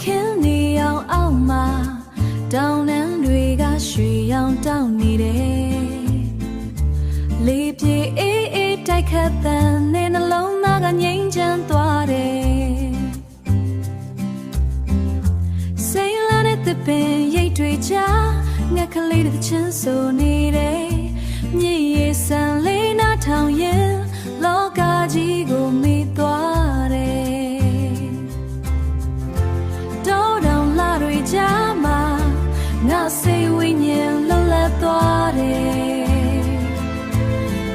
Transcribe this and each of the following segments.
ခင်နေအောင်အောက်မှာတောင်နှမ်းတွေကရွှေရောင်တောင်းနေတယ်လေပြေအေးအေးတိုက်ခတ်တဲ့နှလုံးသားကငြိမ်းချမ်းသွားတယ်စိတ်လာတဲ့သပင်ရိတ်တွေချငှက်ကလေးတစ်ချင်းဆိုနေတယ်မြေရေဆန်လေးနားထောင်ရင်လောကကြီးကိုမိသွားတယ်တောတောင်လာတွေကြားမှာငါစိတ်ဝိညာဉ်လှုပ်လက်သွားတယ်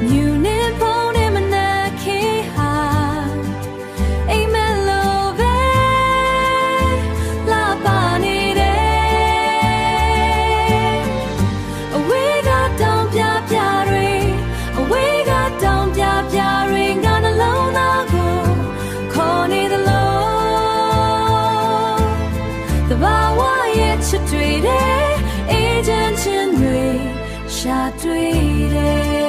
မြူနေပုံနဲ့မနာခေဟာအိမ်မလို့ပဲလာပါနေတယ်အဝေးကတောင်ပြပြတွေအဝေးကတောင်ပြပြတွေငါနှလုံးသားကိုခေါ်နေသလိုတဘာဝရဲ့ချစ်တွေအေးချမ်းခြင်းတွေရှာတွေ့တယ်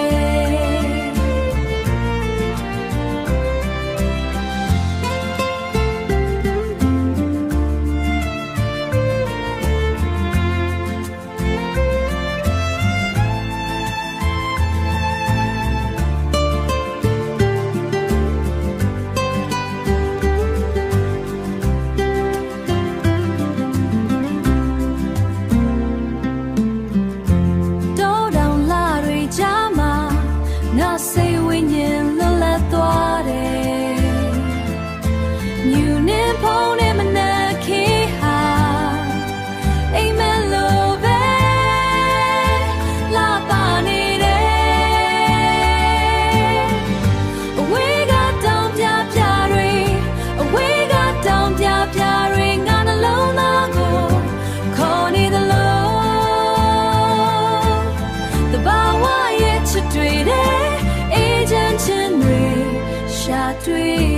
စိတ်ဝိညာဉ်လွတ်လပ်သွားတယ်မြူနေဖုံးနဲ့မနာခေဟာအိမ်မလို့ပဲလာပါနေတယ်အဝေးကတောင်ပြပြတွေအဝေးကတောင်ပြပြတွေငါနှလုံးသားကိုခေါ်နေသလိုတဘာဝရဲ့ချစ်တွေရှာတွေ့